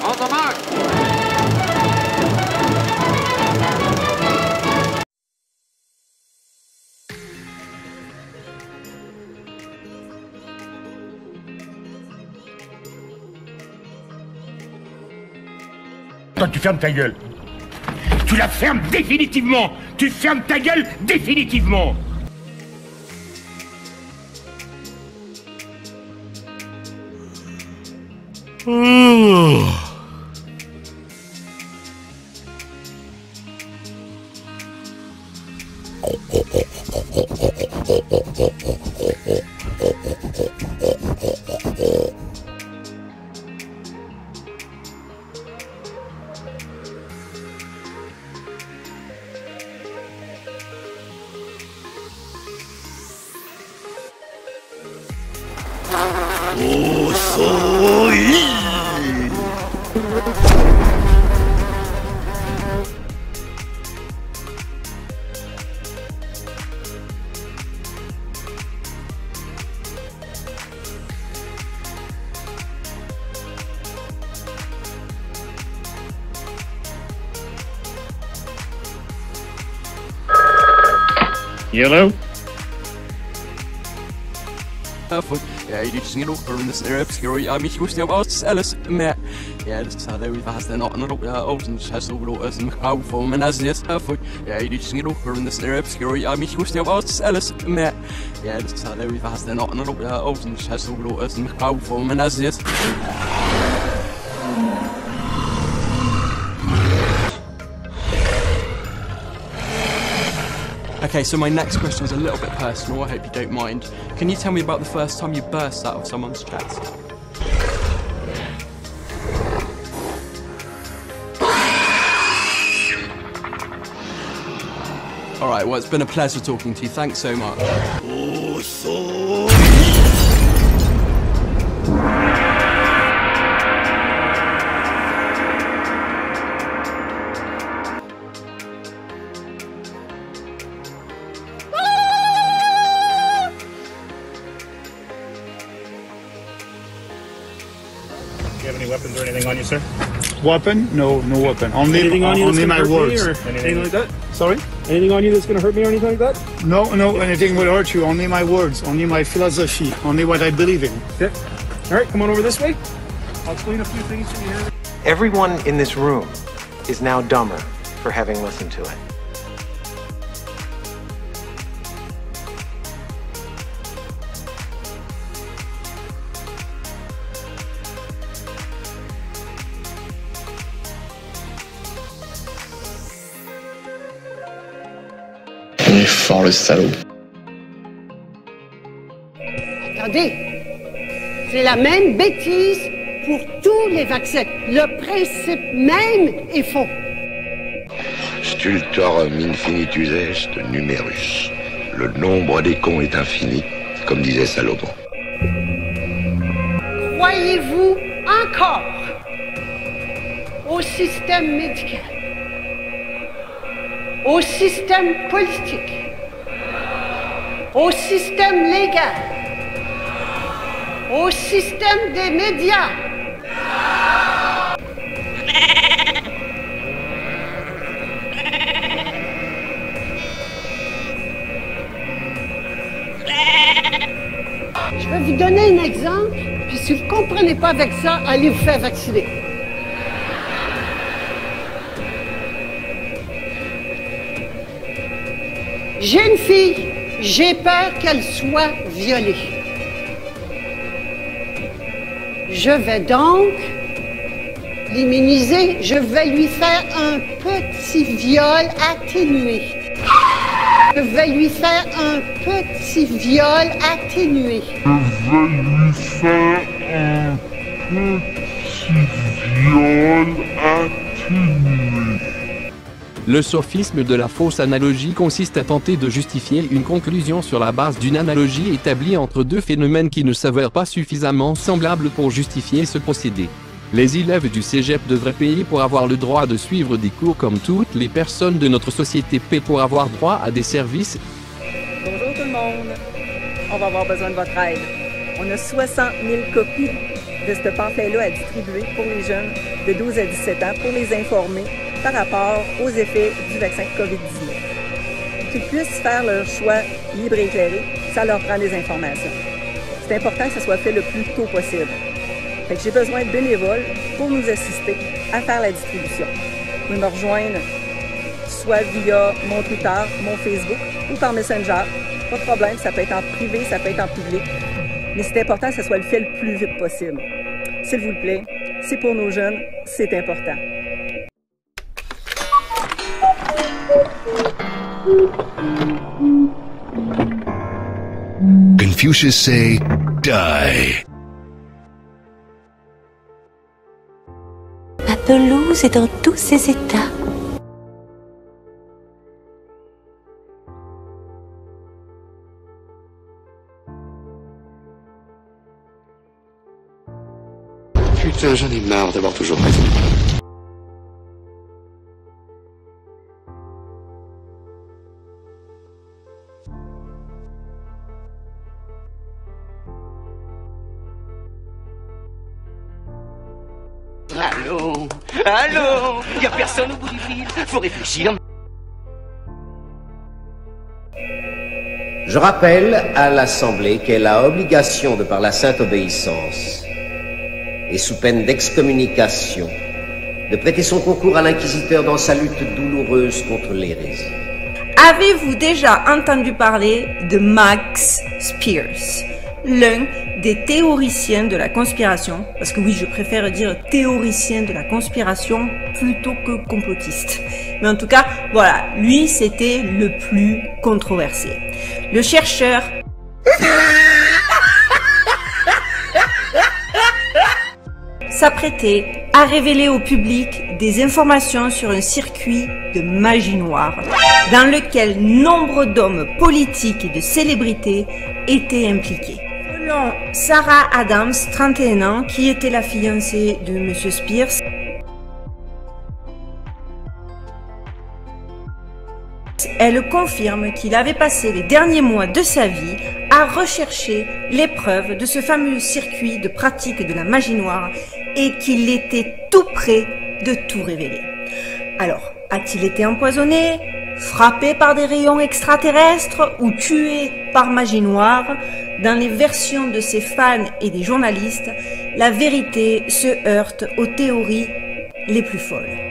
On the mark! Toi, tu fermes ta gueule. Tu la fermes définitivement. Tu fermes ta gueule définitivement. Yellow? Ja, jullie zien ook voor de snurpscure. Ja, mich wist ja was alles mehr. Ja, das hat er fast dann auch noch außen hast du bloß aus dem Kauf von meiner Sitz. Ja, jullie zien ook voor de snurpscure. Ja, mich wist ja was alles mehr. Ja, das hat er fast dann auch noch außen hast du bloß aus dem Kauf von meiner Sitz. Okay, so my next question is a little bit personal, I hope you don't mind. Can you tell me about the first time you burst out of someone's chest? Alright, well it's been a pleasure talking to you, thanks so much. Do you have any weapons or anything on you, sir? Weapon? No, no weapon. Only, Anything on you that's only gonna my hurt me, words. or anything like that? Sorry? Anything on you that's gonna hurt me or anything like that? No, no, anything will hurt you. Only my words. Only my philosophy. Only what I believe in. Okay. All right, come on over this way. I'll explain a few things to you here. Everyone in this room is now dumber for having listened to it. Il est fort le salaud. Attendez, c'est la même bêtise pour tous les vaccins. Le principe même est faux. Stultorum infinitus est numerus. Le nombre des cons est infini, comme disait Salomon. Croyez-vous encore au système médical, au système politique, au système légal, au système des médias? Je vais vous donner un exemple, puis si vous ne comprenez pas avec ça, allez vous faire vacciner. J'ai une fille, j'ai peur qu'elle soit violée. Je vais donc l'immuniser, je vais lui faire un petit viol atténué. Je vais lui faire un petit viol atténué. Je vais lui faire un petit viol atténué. Le sophisme de la fausse analogie consiste à tenter de justifier une conclusion sur la base d'une analogie établie entre deux phénomènes qui ne s'avèrent pas suffisamment semblables pour justifier ce procédé. Les élèves du cégep devraient payer pour avoir le droit de suivre des cours comme toutes les personnes de notre société paient pour avoir droit à des services. Bonjour tout le monde. On va avoir besoin de votre aide. On a 60 000 copies de ce pamphlet-là à distribuer pour les jeunes de 12 à 17 ans pour les informer par rapport aux effets du vaccin COVID-19. Qu'ils puissent faire leur choix libre et éclairé, ça leur prend des informations. C'est important que ça soit fait le plus tôt possible. Fait que j'ai besoin de bénévoles pour nous assister à faire la distribution. Vous pouvez me rejoindre soit via mon Twitter, mon Facebook ou par Messenger. Pas de problème, ça peut être en privé, ça peut être en public. Mais c'est important que ça soit le fait le plus vite possible. S'il vous plaît, c'est pour nos jeunes, c'est important. Confucius say, die. Ma pelouse est dans tous ses états. Putain, j'en ai marre d'avoir toujours raison. Allô? Allô? Y'a personne au bout du fil? Faut réfléchir. Je rappelle à l'Assemblée qu'elle a obligation, de par la sainte obéissance, et sous peine d'excommunication, de prêter son concours à l'inquisiteur dans sa lutte douloureuse contre l'hérésie. Avez-vous déjà entendu parler de Max Spiers, l'un des théoriciens de la conspiration, parce que oui, je préfère dire théoricien de la conspiration plutôt que complotiste. Mais en tout cas, voilà, lui, c'était le plus controversé. Le chercheur s'apprêtait à révéler au public des informations sur un circuit de magie noire dans lequel nombre d'hommes politiques et de célébrités étaient impliqués. Selon Sarah Adams, 31 ans, qui était la fiancée de M. Spiers, elle confirme qu'il avait passé les derniers mois de sa vie à rechercher les preuves de ce fameux circuit de pratique de la magie noire et qu'il était tout près de tout révéler. Alors, a-t-il été empoisonné, frappé par des rayons extraterrestres ou tué par magie noire? Dans les versions de ses fans et des journalistes, la vérité se heurte aux théories les plus folles.